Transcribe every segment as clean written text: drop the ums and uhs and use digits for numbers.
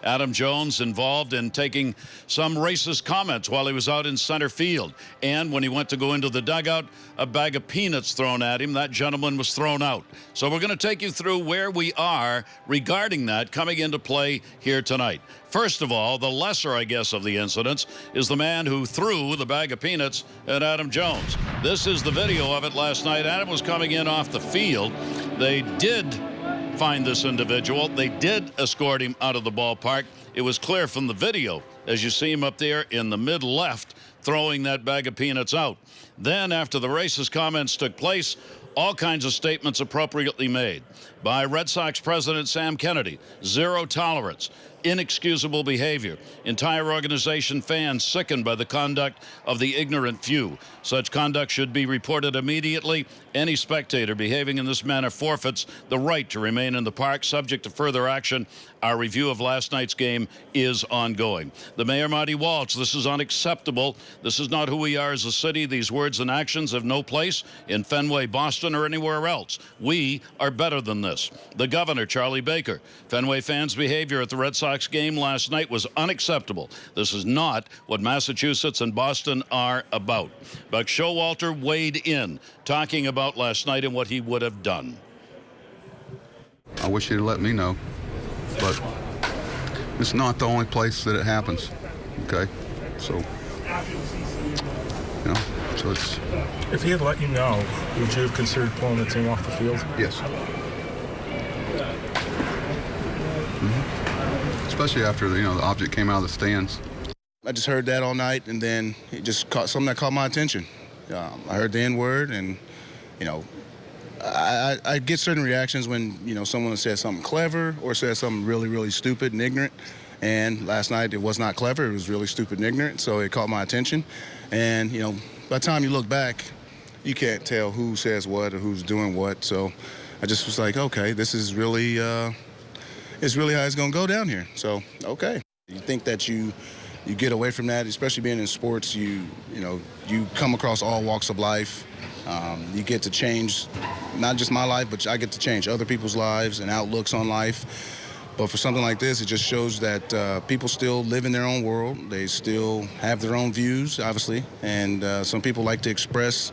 Adam Jones involved in taking some racist comments while he was out in center field. And when he went to go into the dugout, a bag of peanuts thrown at him. That gentleman was thrown out. So we're going to take you through where we are regarding that coming into play here tonight. First of all, the lesser, I guess, of the incidents is the man who threw the bag of peanuts at Adam Jones. This is the video of it last night. Adam was coming in off the field. They did find this individual. They did escort him out of the ballpark. It was clear from the video as you see him up there in the mid-left throwing that bag of peanuts out. Then after the racist comments took place, all kinds of statements appropriately made by Red Sox President Sam Kennedy. Zero tolerance, inexcusable behavior. Entire organization fans sickened by the conduct of the ignorant few. Such conduct should be reported immediately. Any spectator behaving in this manner forfeits the right to remain in the park, subject to further action. Our review of last night's game is ongoing. The Mayor, Marty Walsh, this is unacceptable. This is not who we are as a city. These words and actions have no place in Fenway, Boston, or anywhere else. We are better than this. The governor, Charlie Baker. Fenway fans' behavior at the Red Sox game last night was unacceptable. This is not what Massachusetts and Boston are about. Buck Showalter weighed in, talking about last night and what he would have done. I wish you'd let me know, but it's not the only place that it happens, okay? So, you know, so it's... If he had let you know, would you have considered pulling the team off the field? Yes. Especially after the object came out of the stands. I just heard that all night, and then it just caught something that caught my attention. I heard the N-word, and I get certain reactions when someone says something clever or says something really, really stupid and ignorant. And last night it was not clever; it was really stupid and ignorant. So it caught my attention. And by the time you look back, you can't tell who says what or who's doing what. So I just was like, okay, this is really. It's really how it's going to go down here. So, okay. You think that you get away from that, especially being in sports, you come across all walks of life. You get to change not just my life, but I get to change other people's lives and outlooks on life. But for something like this, it just shows that people still live in their own world. They still have their own views, obviously. And some people like to express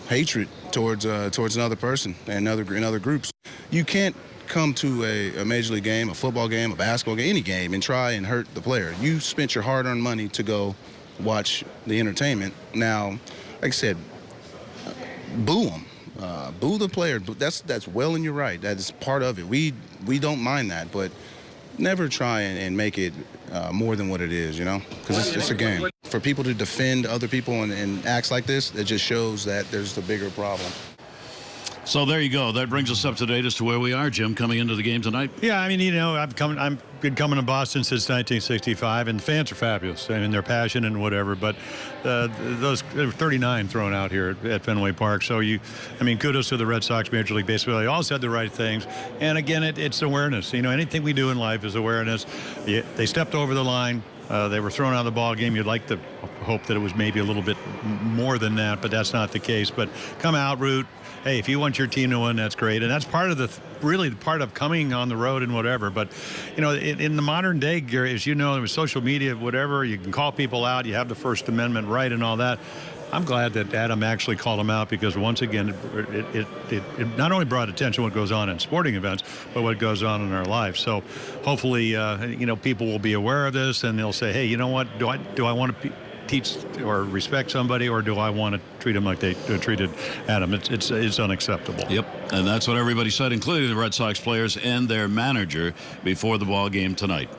hatred towards another person and other groups. You can't come to a major league game, a football game, a basketball game, any game, and try and hurt the player. You spent your hard-earned money to go watch the entertainment. Now, like I said, boo them. Boo the player. That's well in your right. That is part of it. We don't mind that, but never try and make it more than what it is, because it's a game. For people to defend other people and acts like this, it just shows that there's the bigger problem. So there you go. That brings us up to date as to where we are, Jim, coming into the game tonight. Yeah, I mean, I've been coming to Boston since 1965, and the fans are fabulous. I mean, they're passionate and whatever, but there were 39 thrown out here at Fenway Park. So kudos to the Red Sox, Major League Baseball. They all said the right things. And again, it's awareness. Anything we do in life is awareness. They stepped over the line. They were thrown out of the ball game. You'd like to hope that it was maybe a little bit more than that, but that's not the case. But come out, root. Hey, if you want your team to win, that's great. And that's part of really part of coming on the road and whatever. But, in the modern day, Gary, as you know, with social media, whatever, you can call people out. You have the First Amendment right and all that. I'm glad that Adam actually called him out because, once again, it not only brought attention to what goes on in sporting events, but what goes on in our lives. So hopefully, people will be aware of this and they'll say, hey, you know what, do I want to teach or respect somebody, or do I want to treat them like they treated Adam? It's unacceptable. Yep, and that's what everybody said, including the Red Sox players and their manager before the ball game tonight.